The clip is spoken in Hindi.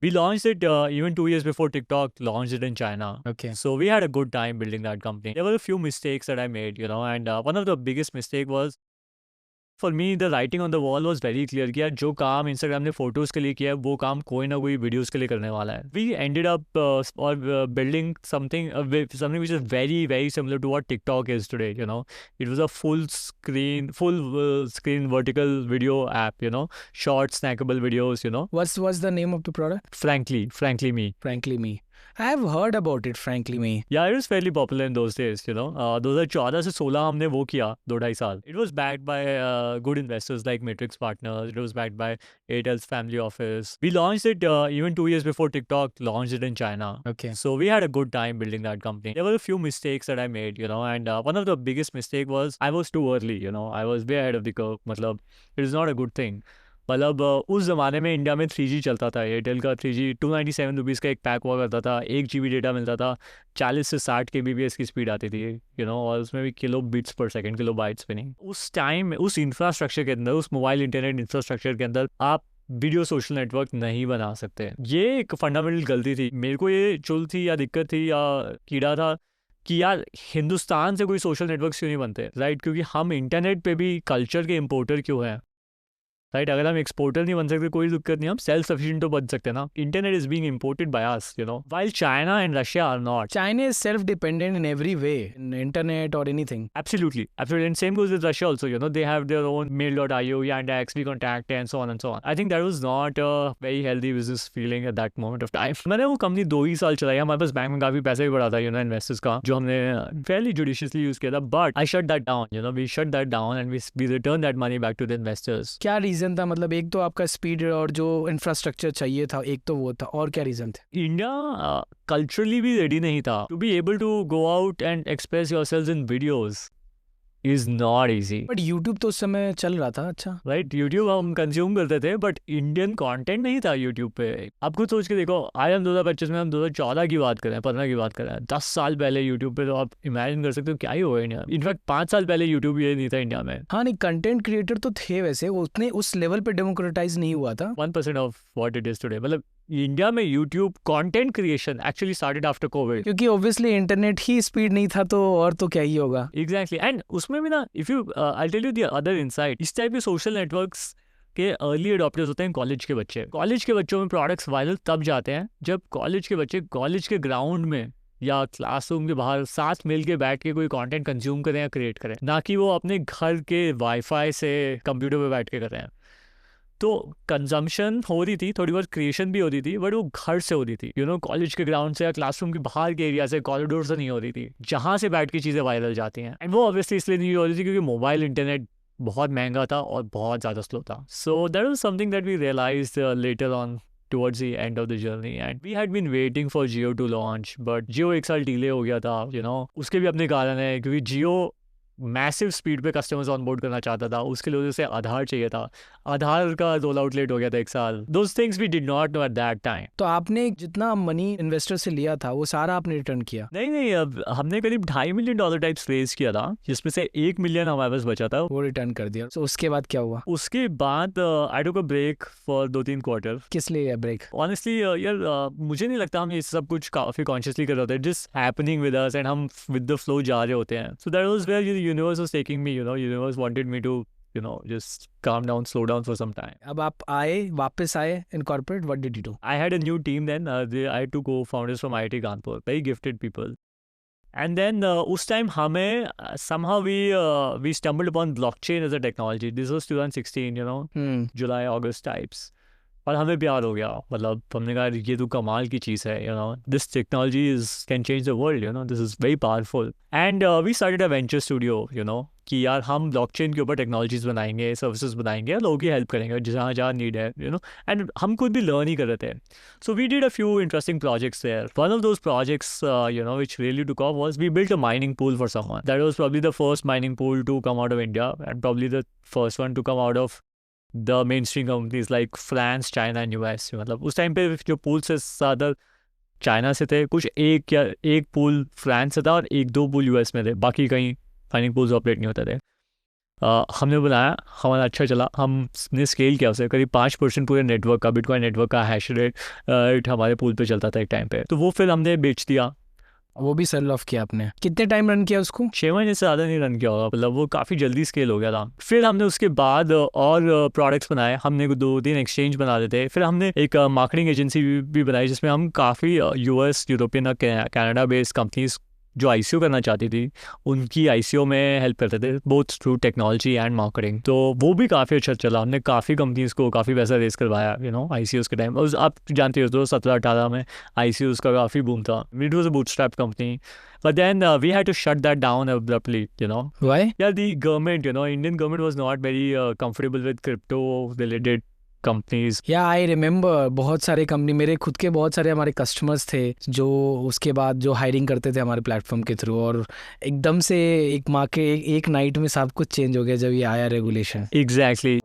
We launched it even 2 years before TikTok launched it in China. Okay. So we had a good time building that company. There were a few mistakes that I made, and one of the biggest mistake was for me the writing on the wall was very clear कि यार जो काम इंस्टाग्राम ने फोटोज़ के लिए किया है वो काम कोई ना कोई वीडियोज़ के लिए करने वाला है वी एंडेड अप और building something which is very very similar to what TikTok is today it was a full screen vertical video app short snackable videos What's the name of the product? frankly me. Frankly Me. I have heard about it, Frankly Me. Yeah, it was fairly popular in those days, 2014 से 16 हमने वो किया 2-2.5 साल. It was backed by good investors like Matrix Partners. It was backed by Airtel's family office. We launched it even 2 years before TikTok launched it in China. Okay. So we had a good time building that company. There were a few mistakes that I made, and one of the biggest mistake was I was too early, I was way ahead of the curve. मतलब, it is not a good thing. मतलब उस ज़माने में इंडिया में 3G चलता था. एयरटेल का 3G 297 रुपीज़ का एक पैक हुआ करता था. 1 GB डेटा मिलता था. 40 से 60 kbps की स्पीड आती थी और उसमें भी किलो बिट्स पर सेकंड, किलो बाइट्स पे नहीं. उस टाइम उस इंफ्रास्ट्रक्चर के अंदर, उस मोबाइल इंटरनेट इंफ्रास्ट्रक्चर के अंदर आप वीडियो सोशल नेटवर्क नहीं बना सकते. ये एक फंडामेंटल गलती थी. मेरे को ये चुल थी या दिक्कत थी या कीड़ा था कि यार हिंदुस्तान से कोई सोशल नेटवर्क क्यों नहीं बनते, राइट? क्योंकि हम इंटरनेट पे भी कल्चर के इम्पोर्टर क्यों हैं, राइट? अगर हम एक्सपोर्टर नहीं बन सकते कोई दिक्कत नहीं, हम सेल्फ सफिशिएंट तो बन सकते हैं ना. Internet is being imported by us, while China and Russia are not. China is self-dependent in every way, in internet or anything. Absolutely. And same goes with Russia also. They have their own mail.io, Yandex, WeContact, and so on and so on. I think that was not a very healthy business feeling at that moment of time. मैंने वो कंपनी 2 ही साल चलाई. हमारे पास बैंक में काफी पैसा भी पड़ा था, इन्वेस्टर्स का, जो हमने fairly judiciously यूज किया था. But I shut that down. We shut that down and we returned that money back to the investors. क्या रीजन था? मतलब एक तो आपका स्पीड और जो इंफ्रास्ट्रक्चर चाहिए था, एक तो वो था, और क्या रीजन थे? इंडिया कल्चरली भी रेडी नहीं था to be able to go out and express yourselves in videos. Is not easy. But YouTube तो उस समय चल रहा था. अच्छा, राइट. यूट्यूब हम कंज्यूम करते थे बट इंडियन कंटेंट नहीं था यूट्यूब पे. आप खुद सोच के देखो, आज हम 2025 में, हम 2014 की बात करें, 15 की बात करें, 10 साल पहले यूट्यूब पे, तो आप इमेजिन कर सकते हो क्या ही होगा इंडिया. इनफैक्ट 5 साल पहले यूट्यूब ये नहीं था इंडिया में. हाँ नहीं, कंटेंट क्रिएटर तो थे वैसे, उतने उस लेवल पे डेमोक्रेटाइज नहीं हुआ था. 1% of what it is today. मतलब इंडिया में YouTube content creation actually started after Covid. क्योंकि ऑब्वियसली इंटरनेट ही स्पीड नहीं था, तो और तो क्या ही होगा. एग्जैक्टली. एंड उसमें भी ना, if you I tell you the other insight, इस टाइप के सोशल नेटवर्क्स के अर्ली अडॉप्टर्स होते हैं कॉलेज के बच्चे. कॉलेज के बच्चों में प्रोडक्ट्स वायरल तब जाते हैं जब कॉलेज के बच्चे कॉलेज के ग्राउंड में या क्लासरूम के बाहर साथ मिल के बैठ के कोई कंटेंट कंज्यूम करें या क्रिएट करें, ना कि वो अपने घर के वाईफाई से कंप्यूटर पे बैठ के कर रहे हैं. तो कंजम्पशन हो रही थी, थोड़ी बहुत क्रिएशन भी हो रही थी, बट वो घर से हो रही थी, कॉलेज के ग्राउंड से या क्लासरूम के बाहर के एरिया से, कॉरिडोर से नहीं हो रही थी, जहाँ से बैठ के चीज़ें वायरल जाती हैं. एंड वो ऑब्वियसली इसलिए नहीं हो रही थी क्योंकि मोबाइल इंटरनेट बहुत महंगा था और बहुत ज़्यादा स्लो था. So that was something that we realised later on towards the end of the journey, and we had been waiting for Jio to launch, but Jio एक साल डिले हो गया था. उसके भी अपने कारण है, क्योंकि Jio मैसिव स्पीड पे कस्टमर्स ऑनबोर्ड करना चाहता था. उसके लिए उसे आधार चाहिए था. आधार का रोल आउट लेट हो गया था 1 साल. Those things we did not know at that time. तो आपने जितना मनी इन्वेस्टर से लिया था वो सारा आपने रिटर्न किया? नहीं, अब हमने करीब $2.5 million टाइप्स रेज किया था, जिसमें से $1 million हमारे पास बचा था. वो रिटर्न कर दिया. तो उसके बाद क्या हुआ? उसके बाद आई टुक अ ब्रेक फॉर 2-3 क्वार्टर. किस लिए ब्रेक? ऑनेस्टली यार, मुझे नहीं लगता हम ये सब कुछ काफी कॉन्शियसली कर रहे होते हैं. Just happening with us and हम विद द फ्लो जा रहे होते हैं. So that was where the universe was taking me. Universe wanted me to just calm down, slow down for some time. अब आप वापस आए in corporate. What did you do? I had a new team then. I had 2 co-founders from IIT Kanpur, very gifted people. And then उस time हमें somehow we stumbled upon blockchain as a technology. This was 2016, July, August types. और हमें प्यार हो गया. मतलब हमने कहा ये तो कमाल की चीज़ है. This technology can change the world. This is very powerful. And we started a venture studio. कि यार हम ब्लॉकचेन के ऊपर टेक्नोलॉजीज बनाएंगे, सर्विसेज बनाएंगे, लोगों की हेल्प करेंगे जहाँ जहाँ नीड है. एंड हम खुद भी लर्न ही कर रहे थे. So we did a few interesting projects there. One of those projects which really took off was we built a mining pool for someone. That was probably the first mining pool to come out of India, and probably the first one to come out of the mainstream companies like France, China and US. मतलब उस टाइम पे जो पूल से ज़्यादा चाइना से थे, कुछ एक पूल फ्रांस से था और 1-2 पूल US में थे. बाकी कहीं फाइनिंग पूल्स ऑपरेट नहीं होते थे. हमने बनाया, हमारा अच्छा चला, हमने स्केल किया उसे, करीब 5% पूरे नेटवर्क का, बिटकॉइन नेटवर्क का हैश रेट हमारे पूल पे चलता था एक टाइम पे। तो वो फिर हमने बेच दिया। वो भी सेल ऑफ किया आपने? कितने टाइम रन किया उसको? 6 महीने से ज़्यादा नहीं रन किया होगा, मतलब वो काफ़ी जल्दी स्केल हो गया था। फिर हमने उसके बाद और प्रोडक्ट्स बनाए, हमने 2-3 एक्सचेंज बना देते, फिर हमने एक मार्केटिंग एजेंसी भी बनाई जिसमें हम काफ़ी यूएस, यूरोपियन और कनाडा बेस्ड कंपनीज जो आईसीओ करना चाहती थी उनकी आईसीओ में हेल्प करते थे, both through technology and marketing. तो वो भी काफ़ी अच्छा चला, हमने काफ़ी कंपनीज को काफ़ी पैसा रेस करवाया आईसीओ के टाइम। आप जानते हो 2017-18 में आईसीओ का काफ़ी बूम था। It was a bootstrap company, but then we had to shut that down abruptly. Why? Yeah, the government, Indian government was not very comfortable with crypto related companies. या आई रिमेम्बर, बहुत सारे कंपनी, मेरे खुद के बहुत सारे हमारे कस्टमर्स थे जो उसके बाद जो हायरिंग करते थे हमारे प्लेटफॉर्म के थ्रू, और एकदम से एक नाइट में सब कुछ चेंज हो गया जब ये आया रेगुलेशन। Exactly.